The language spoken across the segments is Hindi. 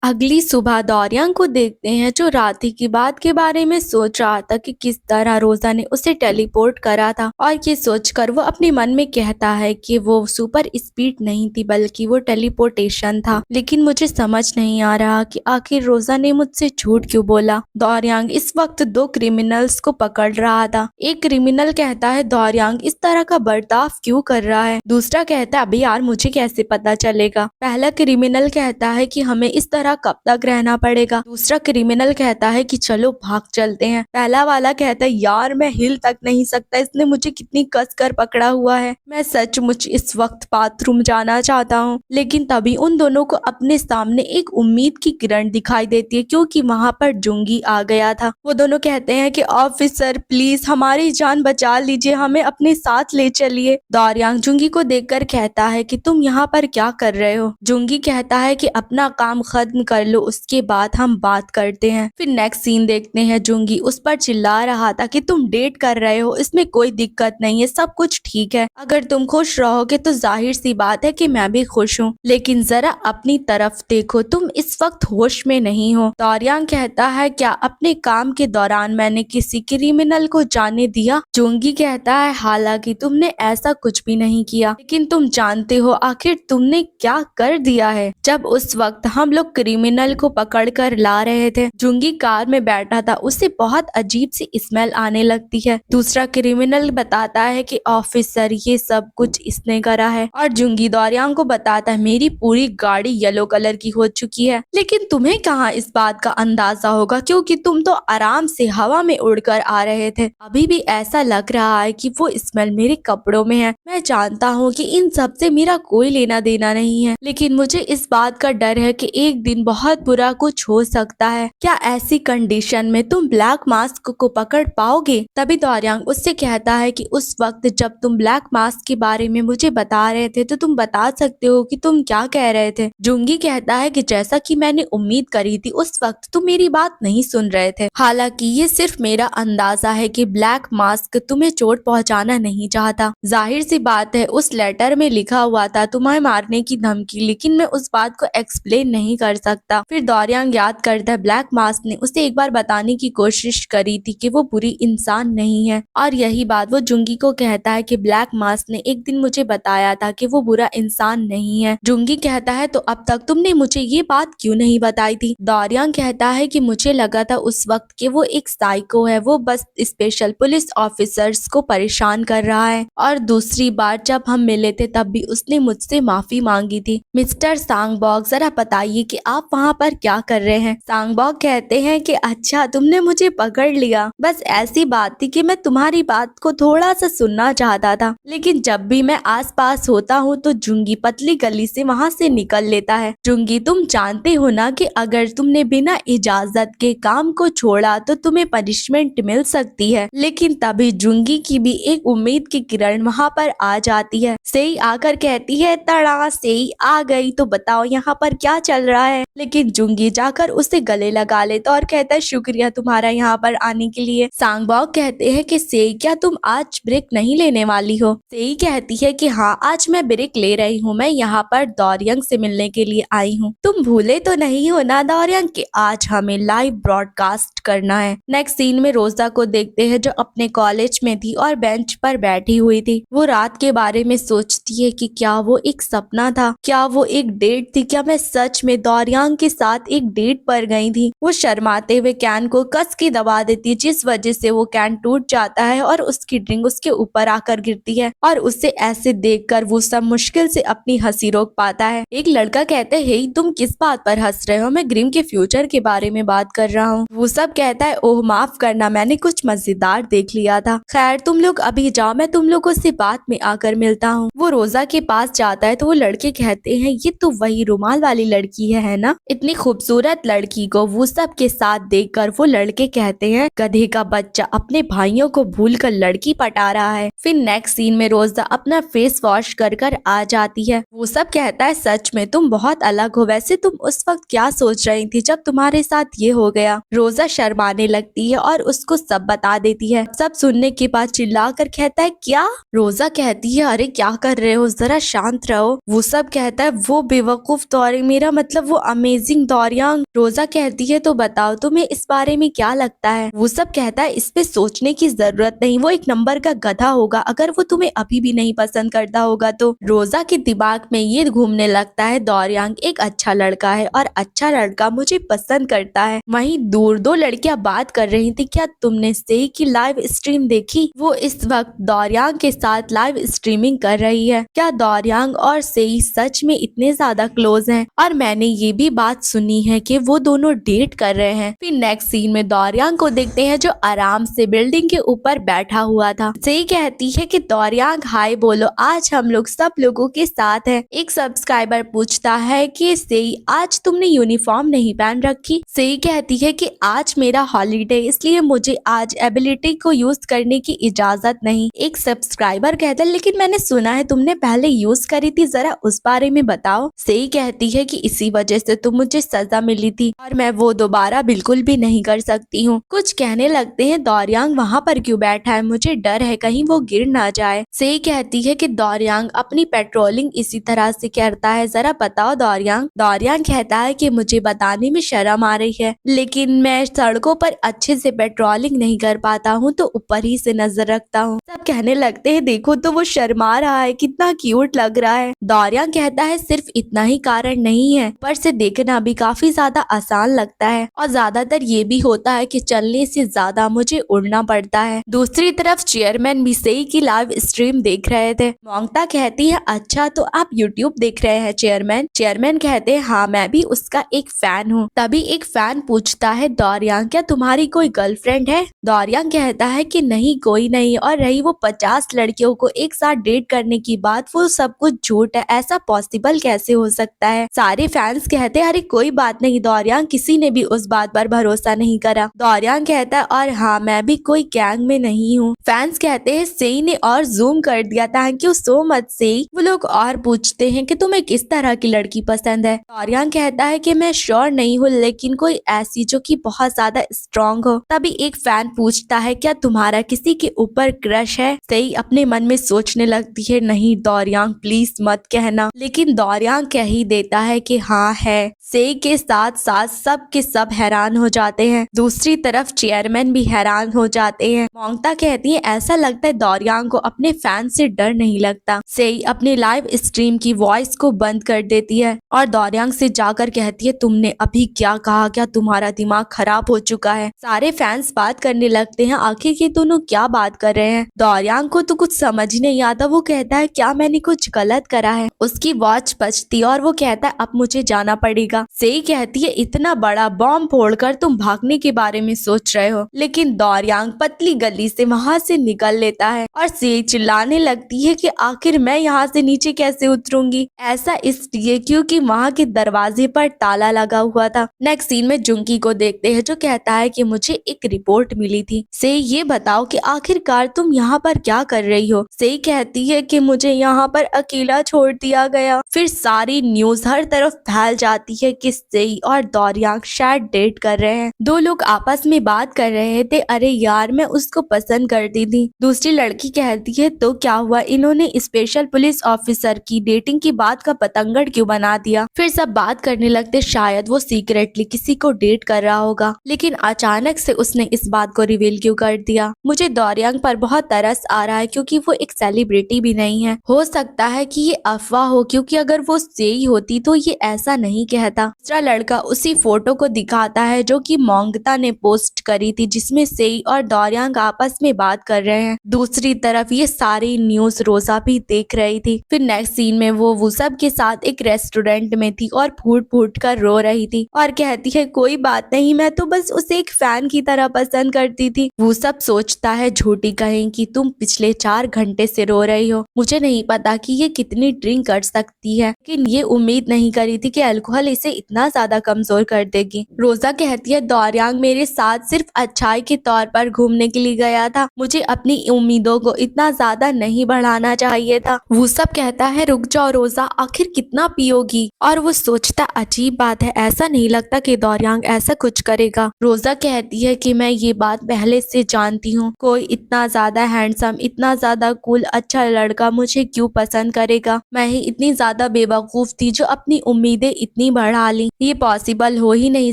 अगली सुबह दौरियांग को देखते हैं जो रात ही की बात के बारे में सोच रहा था कि किस तरह रोजा ने उसे टेलीपोर्ट करा था, और ये सोचकर वो अपने मन में कहता है कि वो सुपर स्पीड नहीं थी बल्कि वो टेलीपोर्टेशन था। लेकिन मुझे समझ नहीं आ रहा कि आखिर रोजा ने मुझसे झूठ क्यों बोला। दौरियांग इस वक्त दो क्रिमिनल्स को पकड़ रहा था। एक क्रिमिनल कहता है दौरियांग इस तरह का बर्ताव क्यों कर रहा है। दूसरा कहता है अभी यार मुझे कैसे पता चलेगा। पहला क्रिमिनल कहता है कि हमें इस तरह कब तक रहना पड़ेगा। दूसरा क्रिमिनल कहता है कि चलो भाग चलते हैं। पहला वाला कहता है यार मैं हिल तक नहीं सकता, इसने मुझे कितनी कस कर पकड़ा हुआ है, मैं सचमुच इस वक्त बाथरूम जाना चाहता हूँ। लेकिन तभी उन दोनों को अपने सामने एक उम्मीद की किरण दिखाई देती है, क्योंकि वहाँ पर जुंगी आ गया था। वो दोनों कहते हैं कि ऑफिसर प्लीज हमारी जान बचा लीजिए, हमें अपने साथ ले चलिए। दौरियांग जुंगी को देखकर कहता है कि तुम यहाँ पर क्या कर रहे हो। जुंगी कहता है कि अपना काम खत्म कर लो, उसके बाद हम बात करते हैं। फिर नेक्स्ट सीन देखते हैं जुंगी उस पर चिल्ला रहा था कि तुम डेट कर रहे हो, इसमें कोई दिक्कत नहीं है, सब कुछ ठीक है। अगर तुम खुश रहोगे तो जाहिर सी बात है कि मैं भी खुश हूँ, लेकिन जरा अपनी तरफ देखो, तुम इस वक्त होश में नहीं हो। दौरियांग कहता है क्या अपने काम के दौरान मैंने किसी क्रिमिनल को जाने दिया। जुंगी कहता है हालांकि तुमने ऐसा कुछ भी नहीं किया, लेकिन तुम जानते हो आखिर तुमने क्या कर दिया है। जब उस वक्त हम लोग क्रिमिनल को पकड़कर ला रहे थे, जुंगी कार में बैठा था, उसे बहुत अजीब सी स्मेल आने लगती है। दूसरा क्रिमिनल बताता है कि ऑफिसर ये सब कुछ इसने करा है, और जुंगी दौरियांग को बताता है मेरी पूरी गाड़ी येलो कलर की हो चुकी है। लेकिन तुम्हें कहाँ इस बात का अंदाजा होगा, क्योंकि तुम तो आराम से हवा में उड़कर आ रहे थे। अभी भी ऐसा लग रहा है कि वो स्मेल मेरे कपड़ों में है। मैं जानता हूँ कि इन सब से मेरा कोई लेना देना नहीं है, लेकिन मुझे इस बात का डर है कि एक दिन बहुत बुरा कुछ हो सकता है। क्या ऐसी कंडीशन में तुम ब्लैक मास्क को पकड़ पाओगे। तभी दौरियांग उससे कहता है कि उस वक्त जब तुम ब्लैक मास्क के बारे में मुझे बता रहे थे तो तुम बता सकते हो कि तुम क्या कह रहे थे। जुंगी कहता है कि जैसा कि मैंने उम्मीद करी थी उस वक्त तुम मेरी बात नहीं सुन रहे थे। हालांकि ये सिर्फ मेरा अंदाजा है कि ब्लैक मास्क तुम्हें चोट पहुंचाना नहीं चाहता। जाहिर सी बात है उस लेटर में लिखा हुआ था तुम्हें मारने की धमकी, लेकिन मैं उस बात को एक्सप्लेन नहीं कर सकता। फिर दौरियांग याद करता है ब्लैक मास्क ने उसे एक बार बताने की कोशिश करी थी कि वो बुरी इंसान नहीं है, और यही बात वो जुंगी को कहता है कि ब्लैक मास्क ने एक दिन मुझे बताया था कि वो बुरा इंसान नहीं है। जुंगी कहता है तो अब तक तुमने मुझे ये बात क्यों नहीं बताई थी। दौरियांग कहता है कि मुझे लगा था उस वक्त कि वो एक साइको है, वो बस स्पेशल पुलिस ऑफिसर्स को परेशान कर रहा है, और दूसरी बार जब हम मिले थे तब भी उसने मुझसे माफी मांगी थी। मिस्टर सांगबॉक जरा बताइए कि आप वहाँ पर क्या कर रहे हैं। सांगबॉक कहते हैं कि अच्छा तुमने मुझे पकड़ लिया, बस ऐसी बात थी कि मैं तुम्हारी बात को थोड़ा सा सुनना चाहता था, लेकिन जब भी मैं आसपास होता हूँ तो जुंगी पतली गली से वहाँ से निकल लेता है। जुंगी तुम जानते हो ना कि अगर तुमने बिना इजाजत के काम को छोड़ा तो तुम्हें पनिशमेंट मिल सकती है। लेकिन तभी जुंगी की भी एक उम्मीद की किरण वहाँ पर आ जाती है। सेई आकर कहती है तड़ा सेई आ गई, तो बताओ यहाँ पर क्या चल रहा है। लेकिन जुंगी जाकर उसे गले लगा लेता और कहता है शुक्रिया तुम्हारा यहाँ पर आने के लिए। सांगबॉक कहते हैं कि सेई क्या तुम आज ब्रेक नहीं लेने वाली हो। सेई कहती है कि हाँ आज मैं ब्रेक ले रही हूँ, मैं यहाँ पर दौरियांग से मिलने के लिए आई हूँ। तुम भूले तो नहीं हो ना दौरियांग कि आज हमें लाइव ब्रॉडकास्ट करना है। नेक्स्ट सीन में रोजा को देखते हैं जो अपने कॉलेज में थी और बेंच पर बैठी हुई थी। वो रात के बारे में सोचती है कि क्या वो एक सपना था, क्या वो एक डेट थी, क्या मैं सच में दौरियांग के साथ एक डेट पर गई थी। वो शर्माते हुए कैन को कस के दबा देती है, जिस वजह से वो कैन टूट जाता है और उसकी ड्रिंक उसके ऊपर आकर गिरती है, और उसे ऐसे देखकर वो सब मुश्किल से अपनी हंसी रोक पाता है। एक लड़का कहते है हे तुम किस बात पर हंस रहे हो, मैं ग्रिम के फ्यूचर के बारे में बात कर रहा हूँ। वो सब कहता है ओह माफ करना मैंने कुछ मजेदार देख लिया था, खैर तुम लोग अभी जाओ मैं तुम लोगों से बाद में आकर मिलता हूँ। वो रोजा के पास जाता है तो वो लड़के कहते हैं ये तो वही रुमाल वाली लड़की है ना। इतनी खूबसूरत लड़की को वो सब के साथ देखकर वो लड़के कहते हैं गधे का बच्चा अपने भाइयों को भूलकर लड़की पटा रहा है। फिर नेक्स्ट सीन में रोजा अपना फेस वॉश कर आ जाती है। वो सब कहता है सच में तुम बहुत अलग हो, वैसे तुम उस वक्त क्या सोच रही थी जब तुम्हारे साथ ये हो गया। रोजा शर्माने लगती है और उसको सब बता देती है। सब सुनने के बाद चिल्लाकर कहता है क्या। रोजा कहती है अरे क्या कर रहे हो, जरा शांत रहो। वो सब कहता है वो बेवकूफ दौरे मेरा मतलब वो अमेजिंग दौरियांग। रोजा कहती है तो बताओ तुम्हें इस बारे में क्या लगता है। वो सब कहता है इस पे सोचने की जरूरत नहीं, वो एक नंबर का गधा होगा अगर वो तुम्हें अभी भी नहीं पसंद करता होगा तो। रोजा के दिमाग में ये घूमने लगता है दौरियांग एक अच्छा लड़का है और अच्छा लड़का मुझे पसंद करता है। वहीं दूर दो लड़कियां बात कर रही थी। क्या तुमने सेई की लाइव स्ट्रीम देखी? वो इस वक्त दौरियांग के साथ लाइव स्ट्रीमिंग कर रही है। क्या दौरियांग और सेई सच में इतने ज्यादा क्लोज हैं? और मैंने ये भी बात सुनी है कि वो दोनों डेट कर रहे हैं। फिर नेक्स्ट सीन में दौरियांग को देखते हैं जो आराम से बिल्डिंग के ऊपर बैठा हुआ था। सेई कहती है कि दौरियांग हाय बोलो, आज हम लोग सब लोगों के साथ हैं। एक सब्सक्राइबर पूछता है कि सेई आज तुमने यूनिफॉर्म नहीं पहन रखी। सेई कहती है कि आज मेरा हॉलीडे इसलिए मुझे आज एबिलिटी को यूज करने की इजाजत नहीं। एक सब्सक्राइबर कहता है लेकिन मैंने सुना है तुमने पहले यूज करी थी, जरा उस बारे में बताओ। सेई कहती है कि इसी वजह से तो मुझे सजा मिली थी और मैं वो दोबारा बिल्कुल भी नहीं कर सकती हूँ। कुछ कहने लगते हैं दौरियांग वहाँ पर क्यों बैठा है, मुझे डर है कहीं वो गिर ना जाए। सेई कहती है कि दौरियांग अपनी पेट्रोलिंग इसी तरह से करता है, जरा बताओ दौरियांग। दौरियांग कहता है कि मुझे बताने में शर्म आ रही है लेकिन मैं सड़कों पर अच्छे से पेट्रोलिंग नहीं कर पाता हूँ तो ऊपर ही से नजर रखता हूँ। सब कहने लगते हैं देखो तो वो शर्मा रहा है, कितना क्यूट लग रहा है। दौरियांग कहता है सिर्फ इतना ही कारण नहीं है, ऊपर से देखना भी काफी ज्यादा आसान लगता है और ज्यादातर ये भी होता है कि चलने से ज्यादा मुझे उड़ना पड़ता है। दूसरी तरफ चेयरमैन भी सेई की लाइव स्ट्रीम देख रहे थे। मोंगता कहती है अच्छा तो आप यूट्यूब देख रहे हैं चेयरमैन। चेयरमैन कहते हैं हाँ मैं भी उसका एक फैन हूँ। तभी एक फैन पूछता है दौरियांग क्या तुम्हारी कोई गर्लफ्रेंड है? दौरियांग कहता है कि नहीं कोई नहीं, और रही वो 50 लड़कियों को एक साथ डेट करने की बात वो सब कुछ झूठ है, ऐसा पॉसिबल कैसे हो सकता है। सारे फैंस कहते हैं अरे कोई बात नहीं दौरियांग, किसी ने भी उस बात पर भरोसा नहीं करा। दौरियांग कहता है और हाँ मैं भी कोई गैंग में नहीं हूँ। फैंस कहते हैं सेई ने और जूम कर दिया, थैंक यू सो मच सेई। वो लोग और पूछते हैं कि तुम्हें किस तरह की लड़की पसंद है। दौरियांग कहता है कि मैं श्योर नहीं हूँ लेकिन कोई ऐसी जो कि बहुत ज्यादा स्ट्रॉन्ग हो। तभी एक फैन पूछता है क्या तुम्हारा किसी के ऊपर क्रश है? सेई अपने मन में सोचने लगती है नहीं दौरियांग प्लीज मत कहना, लेकिन दौरियांग कह ही देता है कि हाँ है। सेई के साथ साथ सब के सब हैरान हो जाते हैं। दूसरी तरफ चेयरमैन भी हैरान हो जाते हैं। मोंगता कहती है ऐसा लगता है दौरियांग को अपने फैन से डर नहीं लगता। सेई अपने लाइव स्ट्रीम की वॉइस को बंद कर देती है और दौरियांग से जाकर कहती है तुमने अभी क्या कहा, क्या तुम्हारा दिमाग खराब हो चुका है? सारे फैंस बात करने लगते हैं आखिर ये दोनों क्या बात कर रहे हैं। दौरियांग को तो कुछ समझ नहीं आता, वो कहता है क्या मैंने कुछ गलत करा है? उसकी वॉच बजती है और वो कहता है अब मुझे जाना पड़ेगा। सेई कहती है इतना बड़ा बॉम्ब फोड़कर तुम भागने के बारे में सोच रहे हो, लेकिन दौरियांग पतली गली से वहाँ से निकल लेता है और सेई चिल्लाने लगती है कि आखिर मैं यहाँ से नीचे कैसे उतरूंगी? ऐसा इसलिए क्योंकि वहाँ के दरवाजे पर ताला लगा हुआ था। नेक्स्ट सीन में जुंकी को देखते हैं जो कहता है कि मुझे एक रिपोर्ट मिली थी। सेई ये बताओ कि आखिरकार तुम यहाँ पर क्या कर रही हो? सेई कहती है कि मुझे यहाँ पर अकेला छोड़ दिया गया। फिर सारी न्यूज हर तरफ फैल जाती है कि सेई और दौरियांग शायद डेट कर रहे हैं। दो लोग आपस में बात कर रहे थे, अरे यार मैं उसको पसंद करती थी। दूसरी लड़की कहती है तो क्या हुआ, इन्होंने स्पेशल पुलिस ऑफिसर की डेटिंग की बात का पतंगड़ क्यों बना दिया? फिर सब बात करने लगते शायद वो सीक्रेटली किसी को डेट कर रहा होगा, लेकिन अचानक से उसने इस बात को रिवील क्यों कर दिया? मुझे दौरियांग पर बहुत तरस आ रहा है क्योंकि वो एक सेलिब्रिटी भी नहीं है। हो सकता है कि ये अफवाह हो क्योंकि अगर वो सेई होती तो ये ऐसा नहीं कहता। दूसरा लड़का उसी फोटो को दिखाता है जो कि मोंगता ने पोस्ट करी थी जिसमें सेई और दौरियांग आपस में बात कर रहे हैं। दूसरी तरफ ये सारी न्यूज रोजा भी देख रही थी। फिर नेक्स्ट सीन में वो सब के साथ एक रेस्टोरेंट में थी और फूट फूट कर रो रही थी और कहती है कोई बात नहीं, मैं तो बस उसे एक फैन की तरह पसंद करती थी। वो सब सोचता है झूठी कहीं कि तुम पिछले 4 घंटे से रो रही हो, मुझे नहीं पता कि ये कितनी ड्रिंक कर सकती है, लेकिन ये उम्मीद नहीं करी थी कि अल्कोहल इसे इतना ज्यादा कमजोर कर देगी। रोजा कहती है दौरियांग मेरे साथ सिर्फ अच्छाई के तौर पर घूमने के लिए गया था, मुझे अपनी उम्मीदों को इतना ज्यादा नहीं बढ़ाना चाहिए था। वो सब कहता है रुक जाओ रोजा, आखिर कितना पियोगी? और वो सोचता अजीब बात है, ऐसा नहीं लगता कि दौरियांग ऐसा कुछ करेगा। रोजा कहती है कि मैं ये बात पहले से जानती हूँ, कोई इतना ज्यादा हैंडसम, इतना ज्यादा कूल, अच्छा लड़का मुझे क्यों पसंद करेगा? मैं ही इतनी ज्यादा बेवकूफ थी जो अपनी उम्मीदें इतनी इतनी बढ़ा ली, ये पॉसिबल हो ही नहीं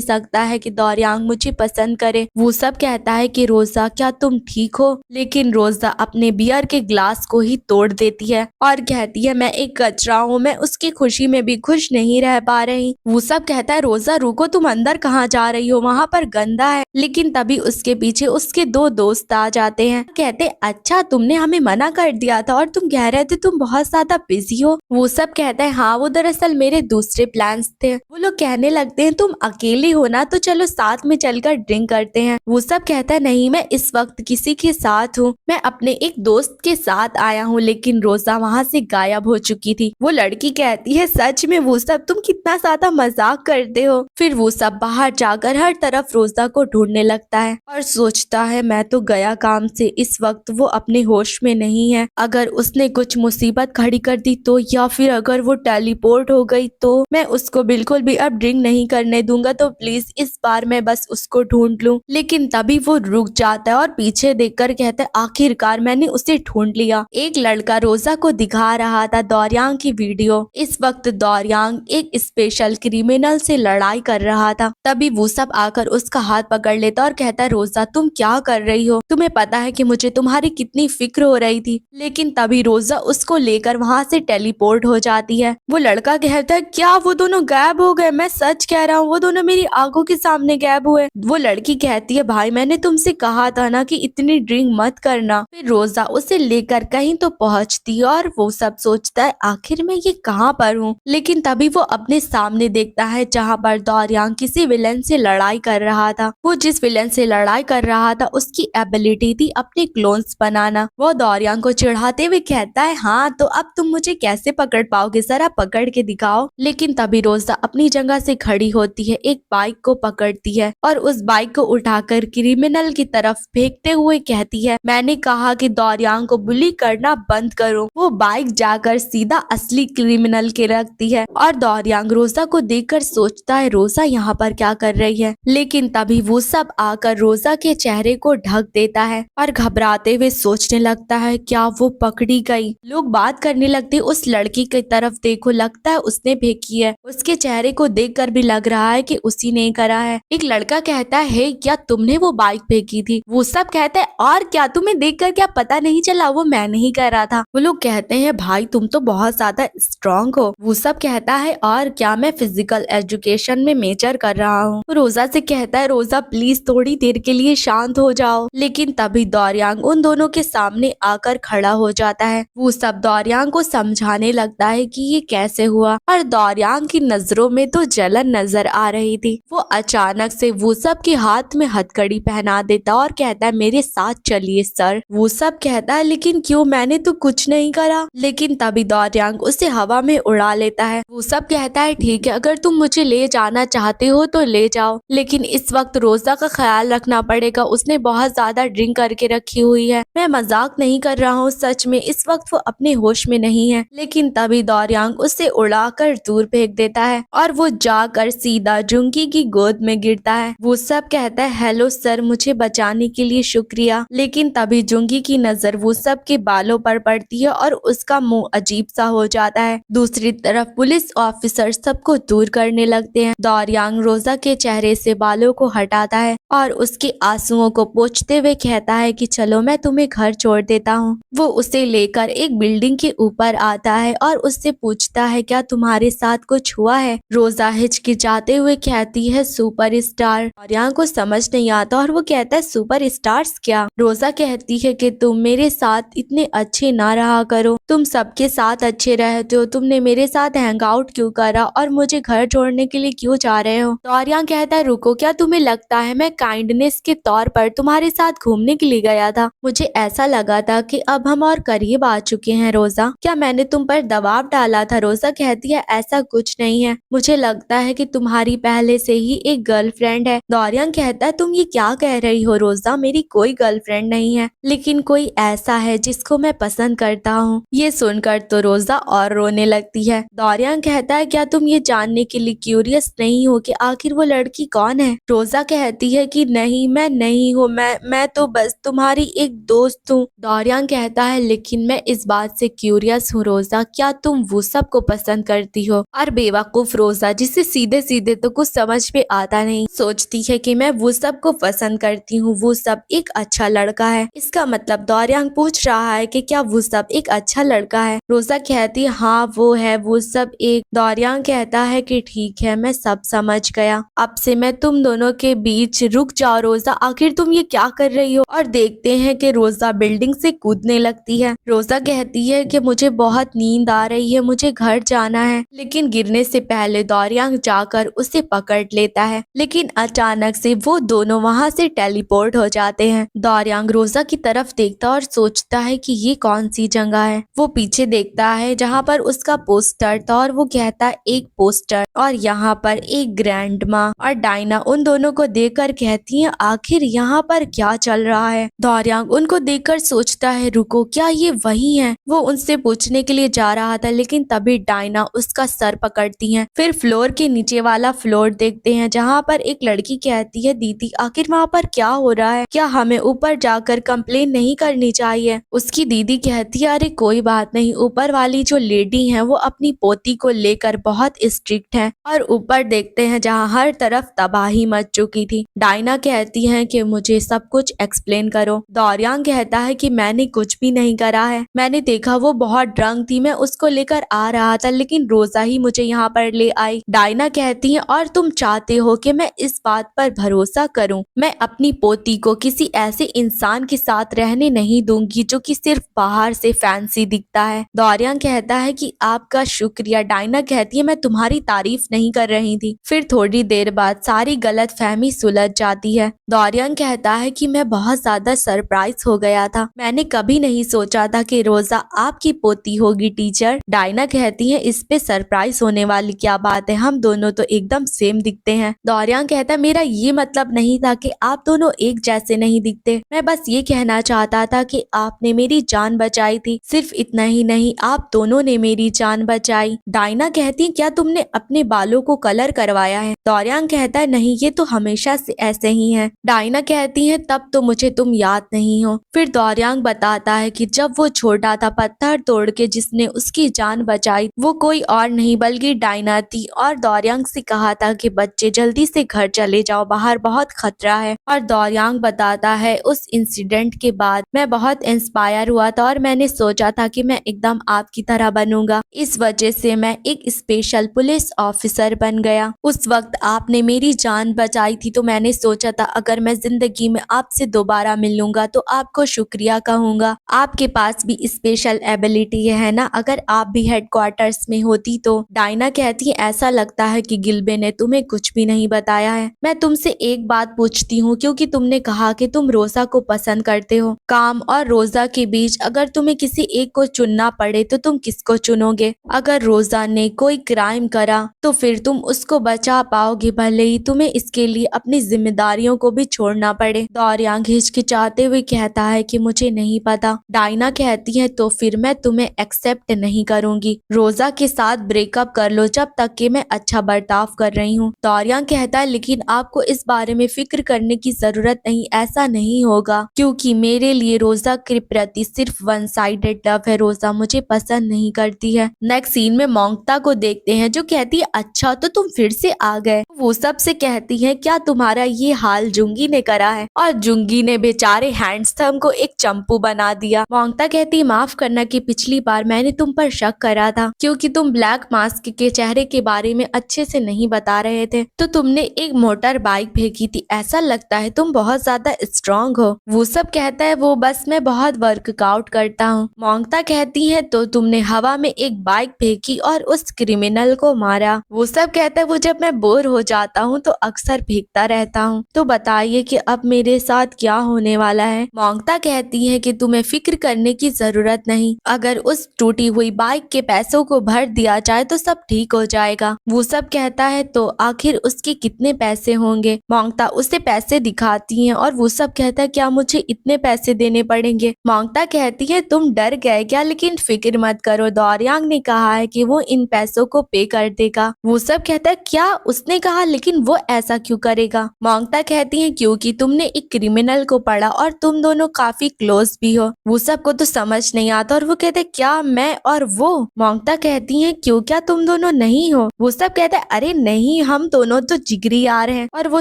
सकता है कि दौरियांग मुझे पसंद करे। वो सब कहता है कि रोजा क्या तुम ठीक हो, लेकिन रोजा अपने बियर के ग्लास को ही तोड़ देती है और कहती है मैं एक कचरा हूँ, मैं उसकी खुशी में भी खुश नहीं रह पा रही। वो सब कहता है रोजा रुको, तुम अंदर कहाँ जा रही हो, वहाँ पर गंदा है। लेकिन तभी उसके पीछे उसके दो दोस्त आ जाते हैं, कहते अच्छा तुमने हमें मना कर दिया था और तुम कह रहे थे तुम बहुत ज्यादा बिजी हो। वो सब कहता है हाँ वो दरअसल मेरे दूसरे प्लान्स थे। वो लोग कहने लगते हैं तुम अकेले हो ना, तो चलो साथ में चलकर ड्रिंक करते हैं। वो सब कहता है नहीं मैं इस वक्त किसी के साथ हूँ, मैं अपने एक दोस्त के साथ आया हूँ। लेकिन रोजा वहाँ से गायब हो चुकी थी। वो लड़की कहती है सच में वो सब तुम कितना ज्यादा मजाक करते हो। फिर वो सब बाहर जाकर हर तरफ रोजा को ढूंढने लगता है और सोचता है मैं तो गया काम से, इस वक्त वो अपने होश में नहीं है। अगर उसने कुछ मुसीबत खड़ी कर दी तो, या फिर अगर वो टेलीपोर्ट हो गई तो मैं उसको बिल्कुल भी अब ड्रिंक नहीं करने दूंगा। तो प्लीज इस बार मैं बस उसको ढूंढ लूं। लेकिन तभी वो रुक जाता है और पीछे देखकर कहता है आखिरकार मैंने उसे ढूंढ लिया। एक लड़का रोजा को दिखा रहा था दौरियांग की वीडियो। इस वक्त दौरियांग एक स्पेशल क्रिमिनल से लड़ाई कर रहा था। तभी वो सब आकर उसका हाथ पकड़ लेता और कहता है रोजा तुम क्या कर रही हो, तुम्हें पता है कि मुझे तुम्हारी कितनी फिक्र हो रही थी। लेकिन तभी रोजा उसको लेकर वहाँ से टेलीपोर्ट हो जाती है। वो लड़का कहता है क्या वो दोनों गायब हो गए, मैं सच कह रहा हूँ वो दोनों मेरी आंखों के सामने गायब हुए। वो लड़की कहती है भाई मैंने तुमसे कहा था ना कि इतनी ड्रिंक मत करना। फिर रोजा उसे लेकर कहीं तो पहुंचती है और वो सब सोचता है आखिर मैं ये कहाँ पर हूँ। लेकिन तभी वो अपने सामने देखता है जहाँ पर दौरियांग किसी विलन से लड़ाई कर रहा था। वो जिस विलन से लड़ाई कर रहा था उसकी एबिलिटी थी अपने क्लोन्स बनाना। वो दौरियांग को चिढ़ाते हुए कहता है हाँ तो अब तुम मुझे कैसे पकड़ पाओगे, जरा पकड़ के दिखाओ। लेकिन तभी रोजा अपनी जगह से खड़ी होती है, एक बाइक को पकड़ती है और उस बाइक को उठाकर क्रिमिनल की तरफ फेंकते हुए कहती है मैंने कहा कि दौरियांग को बुली करना बंद करो। वो बाइक जाकर सीधा असली क्रिमिनल के रखती है और दौरियांग रोजा को देखकर सोचता है रोजा यहाँ पर क्या कर रही है। लेकिन तभी वो सब आकर रोजा के चेहरे को ढक देता है और घबराते हुए सोचने लगता है क्या वो पकड़ी गई। लोग बात करने लगते उस लड़की की तरफ देखो, लगता है उसने फेंकी है, उसके चेहरे को देखकर भी लग रहा है कि उसी ने करा है। एक लड़का कहता है क्या तुमने वो बाइक फेंकी थी। वो सब कहते हैं और क्या तुम्हें देखकर क्या पता नहीं चला वो मैं नहीं कर रहा था। वो लोग कहते हैं भाई तुम तो बहुत ज्यादा स्ट्रॉन्ग हो। वो सब कहता है और क्या मैं फिजिकल एजुकेशन में मेजर कर रहा हूँ। रोजा से कहता है रोजा प्लीज थोड़ी देर के लिए शांत हो जाओ। लेकिन तभी दौरियांग उन दोनों के सामने आकर खड़ा हो जाता है। वो सब दौरियांग को समझाने लगता है कि ये कैसे हुआ और दौरियांग की नजरों में तो जलन नजर आ रही थी। वो अचानक से वो सब के हाथ में हथकड़ी पहना देता और कहता है मेरे साथ चलिए सर। वो सब कहता है लेकिन क्यों, मैंने तो कुछ नहीं करा। लेकिन तभी दौरियांग उसे हवा में उड़ा लेता है। वो सब कहता है ठीक है अगर तुम मुझे ले जाना चाहते हो तो ले जाओ, लेकिन इस वक्त रोजा का ख्याल रखना पड़ेगा, उसने बहुत ज्यादा ड्रिंक करके रखी हुई है। मैं मजाक नहीं कर रहा हूँ, सच में इस वक्त वो अपने होश में नहीं है। लेकिन तभी दौरियांग उसे उड़ाकर दूर फेंक देता है और वो जाकर सीधा जुंगी की गोद में गिरता है। वो सब कहता है हेलो सर, मुझे बचाने के लिए शुक्रिया। लेकिन तभी जुंगी की नजर वो सब के बालों पर पड़ती है और उसका मुंह अजीब सा हो जाता है। दूसरी तरफ पुलिस ऑफिसर सबको दूर करने लगते हैं। दौरियांग रोजा के चेहरे से बालों को हटाता है और उसके आंसुओं को पोंछते हुए कहता है कि चलो मैं तुम्हें घर छोड़ देता हूँ। वो उसे लेकर एक बिल्डिंग के ऊपर आता है और उससे पूछता है क्या तुम्हारे साथ कुछ हुआ है। रोजा हिचकिचाते हुए कहती है सुपर स्टार। दौरियांग को समझ नहीं आता और वो कहता है सुपर स्टार्स क्या। रोजा कहती है कि तुम मेरे साथ इतने अच्छे ना रहा करो, तुम सबके साथ अच्छे रहते हो, तुमने मेरे साथ हैंग आउट क्यों करा और मुझे घर छोड़ने के लिए क्यों जा रहे हो। दौरियांग कहता है रुको, क्या तुम्हें लगता है मैं काइंडनेस के तौर पर तुम्हारे साथ घूमने के लिए गया था। मुझे ऐसा लगा था कि अब हम और करीब आ चुके हैं। रोजा क्या मैंने तुम पर दबाव डाला था। रोजा कहती है ऐसा कुछ नहीं है, मुझे लगता है कि तुम्हारी पहले से ही एक गर्लफ्रेंड है। दौरियांग कहता है तुम ये क्या कह रही हो रोजा, मेरी कोई गर्लफ्रेंड नहीं है, लेकिन कोई ऐसा है जिसको मैं पसंद करता हूँ। ये सुनकर तो रोजा और रोने लगती है। दौरियांग कहता है क्या तुम ये जानने के लिए क्यूरियस नहीं हो कि आखिर वो लड़की कौन है। रोजा कहती है कि नहीं मैं नहीं हूँ, मैं तो बस तुम्हारी एक दोस्त हूँ। दौरियांग कहता है लेकिन मैं इस बात से क्यूरियस हूँ रोजा, क्या तुम वो सब को पसंद करती हो। और बेवकूफ बेवकूफ रोजा, जिसे सीधे सीधे तो कुछ समझ में आता नहीं, सोचती है कि मैं वो सब को पसंद करती हूँ, वो सब एक अच्छा लड़का है। इसका मतलब दौरियांग पूछ रहा है कि क्या वो सब एक अच्छा लड़का है। रोजा कहती है हाँ वो है, वो सब एक। दौरियांग कहता है कि ठीक है, मैं सब समझ गया, अब से मैं तुम दोनों के बीच। रुक जाओ रोजा, आखिर तुम ये क्या कर रही हो। और देखते हैं कि रोजा बिल्डिंग से कूदने लगती है। रोजा कहती है कि मुझे बहुत नींद आ रही है, मुझे घर जाना है। लेकिन गिरने से पहले दौरियांग जाकर उसे पकड़ लेता है, लेकिन अचानक से वो दोनों वहाँ से टेलीपोर्ट हो जाते हैं। दौरियांग रोजा की तरफ देखता और सोचता है कि ये कौन सी जगह है। वो पीछे देखता है जहाँ पर उसका पोस्टर था और वो कहता है एक पोस्टर, और यहाँ पर एक ग्रैंड माँ और डायना उन दोनों को देखकर कहती है आखिर यहाँ पर क्या चल रहा है। दौरियांग उनको देखकर सोचता है रुको, क्या ये वही है। वो उनसे पूछने के लिए जा रहा था, लेकिन तभी डायना उसका सर पकड़ती है। फिर फ्लोर के नीचे वाला फ्लोर देखते हैं जहाँ पर एक लड़की कहती है दीदी आखिर वहाँ पर क्या हो रहा है, क्या हमें ऊपर जाकर कंप्लेन नहीं करनी चाहिए। उसकी दीदी कहती है अरे कोई बात नहीं, ऊपर वाली जो लेडी है वो अपनी पोती को लेकर बहुत स्ट्रिक्ट है। और ऊपर देखते हैं जहाँ हर तरफ तबाही मच चुकी थी। डायना कहती है कि मुझे सब कुछ एक्सप्लेन करो। दौरियांग कहता है कि मैंने कुछ भी नहीं करा है, मैंने देखा वो बहुत ड्रंक थी, मैं उसको लेकर आ रहा था, लेकिन रोजा ही मुझे यहाँ पर ले आई। डायना कहती है और तुम चाहते हो कि मैं इस बात पर भरोसा करूं, मैं अपनी पोती को किसी ऐसे इंसान के साथ रहने नहीं दूंगी जो कि सिर्फ बाहर से फैंसी दिखता है। दौरियांग कहता है कि आपका शुक्रिया। डायना कहती है मैं तुम्हारी तारीफ नहीं कर रही थी। फिर थोड़ी देर बाद सारी गलत फहमी सुलझ जाती है। दौरियांग कहता है कि मैं बहुत ज्यादा सरप्राइज हो गया था, मैंने कभी नहीं सोचा था कि रोजा आपकी पोती होगी टीचर। डायना कहती है इस पे सरप्राइज होने वाली क्या बात है, हम दोनों तो एकदम सेम दिखते हैं। दौरियांग कहता है मेरा ये मतलब नहीं था कि आप दोनों एक जैसे नहीं दिखते, मैं बस ये कहना चाहता था कि आपने मेरी जान बचाई थी। सिर्फ इतना ही नहीं, आप दोनों ने मेरी जान बचाई। डायना कहती है क्या तुमने अपने बालों को कलर करवाया है। दौरियांग कहता है नहीं, ये तो हमेशा से ऐसे ही है। डायना कहती है तब तो मुझे तुम याद नहीं हो। फिर दौरियांग बताता है कि जब वो छोटा था, पत्थर तोड़ के जिसने उसकी जान बचाई वो कोई और नहीं बल्कि डायना थी, और दौरियांग से कहा था कि बच्चे जल्दी से घर चले जाओ, बाहर बहुत खतरा है। और दौरियांग बताता है उस इंसिडेंट के बाद मैं बहुत इंस्पायर हुआ था और मैंने सोचा था कि मैं एकदम आपकी तरह बनूंगा, इस वजह से मैं एक स्पेशल पुलिस ऑफिसर बन गया। उस वक्त आपने मेरी जान बचाई थी, तो मैंने सोचा था अगर मैं जिंदगी में आपसे दोबारा मिलूंगा तो आपको शुक्रिया कहूंगा। आपके पास भी स्पेशल एबिलिटी है ना, अगर आप भी हेडक्वार्टर्स में होती तो। डायना कहती है ऐसा लगता है कि गिल्बे ने तुम्हें कुछ भी नहीं बताया है। मैं तुमसे एक बात पूछती हूँ, क्योंकि तुमने कहा कि तुम रोजा को पसंद करते हो, काम और रोजा के बीच अगर तुम्हें किसी एक को चुनना पड़े तो तुम किसको चुनोगे। अगर रोजा ने कोई क्राइम करा तो फिर तुम उसको बचा पाओगे, भले ही तुम्हें इसके लिए अपनी जिम्मेदारियों को भी छोड़ना पड़े। दौरियांग हिचकिचाते हुए कहता है कि मुझे नहीं पता। डायना कहती है तो फिर मैं तुम्हें एक्सेप्ट नहीं करूंगी, रोजा के साथ ब्रेकअप कर लो जब तक कि मैं अच्छा बर्ताव कर रही हूँ। दौरियांग कहता है लेकिन आपको इस बारे में फिक्र करने की जरूरत नहीं, ऐसा नहीं होगा, क्योंकि मेरे लिए रोजा के प्रति सिर्फ वन साइडेड लव है, रोजा मुझे पसंद नहीं करती है। नेक्स्ट सीन में मोंगता को देखते हैं जो कहती है अच्छा तो तुम फिर से आ गए। वो सबसे कहती है क्या तुम्हारा ये हाल जुंगी ने करा है, और जुंगी ने बेचारे हैंडसम को एक चंपू बना दिया। मोंगता कहती है माफ करना कि पिछली बार मैंने तुम पर शक करा था, क्योंकि तुम ब्लैक मास्क के चेहरे के बारे में अच्छे से नहीं बता रहे थे, तो तुमने एक मोटर बाइक फेंकी थी, ऐसा लगता है तुम बहुत ज्यादा स्ट्रांग हो। वो सब कहता है वो बस मैं बहुत वर्कआउट करता हूँ। मोंगता कहती है तो तुमने हवा में एक बाइक फेंकी और उस क्रिमिनल को मारा। वो सब कहता है वो जब मैं बोर हो जाता हूँ तो अक्सर फेंकता रहता हूँ, तो बताइए कि अब मेरे साथ क्या होने वाला है। मोंगता कहती है कि तुम्हें फिक्र करने की जरूरत नहीं, अगर उस टूटी हुई बाइक के पैसों को भर दिया जाए तो सब ठीक हो जाएगा। वो सब कहता है तो आखिर उसके कितने पैसे होंगे। मोंगता उसे पैसे दिखाती है और वो सब कहता है क्या मुझे इतने पैसे देने पड़ेंगे। मोंगता कहती है तुम डर गए क्या, लेकिन फिक्र मत करो, दौरियांग ने कहा है कि वो इन पैसों को पे कर देगा। वो सब कहता है क्या उसने कहा, लेकिन वो ऐसा क्यों करेगा। मोंगता कहती है क्योंकि तुमने एक क्रिमिनल को पढ़ा और तुम दोनों काफी क्लोज भी हो। वो सब को तो समझ नहीं आता और वो कहते क्या मैं और वो। मोंगता कहती है क्यों, क्या तुम दोनों नहीं नहीं हो। वो सब कहता है अरे नहीं, हम दोनों तो जिगरी यार हैं। और वो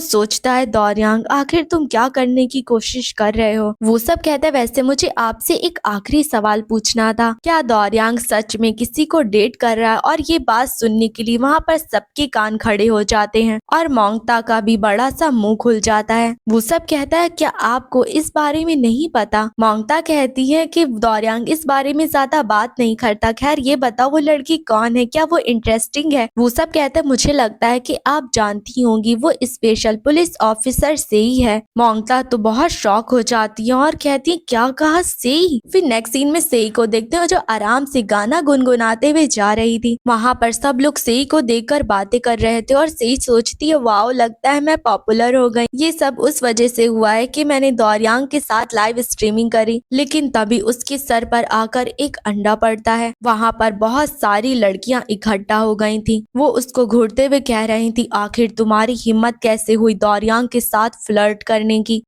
सोचता है दौरियांग आखिर तुम क्या करने की कोशिश कर रहे हो। वो सब कहता है वैसे मुझे आपसे एक आखिरी सवाल पूछना था, क्या दौरियांग सच में किसी को डेट कर रहा है। और ये बात सुनने के लिए वहाँ पर सबके कान खड़े हो जाते हैं और मोंगता का भी बड़ा सा मुंह खुल जाता है। वो सब कहता है क्या आपको इस बारे में नहीं पता। मोंगता कहती है कि दौरियांग इस बारे में ज्यादा बात नहीं करता। खैर ये बताओ वो लड़की कौन है, क्या वो इंटरेस्टिंग है। वो सब कहता है मुझे लगता है कि आप जानती होंगी, वो स्पेशल पुलिस ऑफिसर से ही है। मोंगता तो बहुत शॉक हो जाती है और कहती है क्या कहा सेई। फिर नेक्स्ट सीन में सेई को देखते हैं जो आराम से गाना गुनगुनाते हुए जा रही थी। वहाँ पर सब लोग सेई को देखकर बातें कर रहे थे और सेई सोचती है वाओ लगता है मैं पॉपुलर हो गई। ये सब उस वजह से हुआ है कि मैंने दौरियांग के साथ लाइव स्ट्रीमिंग करी। लेकिन तभी उसके सर पर आकर एक अंडा पड़ता है। वहाँ पर बहुत सारी लड़कियां इकट्ठा हो गई थी। वो उसको घूरते हुए कह रही थी आखिर तुम्हारी हिम्मत कैसे हुई दौरियांग के साथ फ्लर्ट करने की।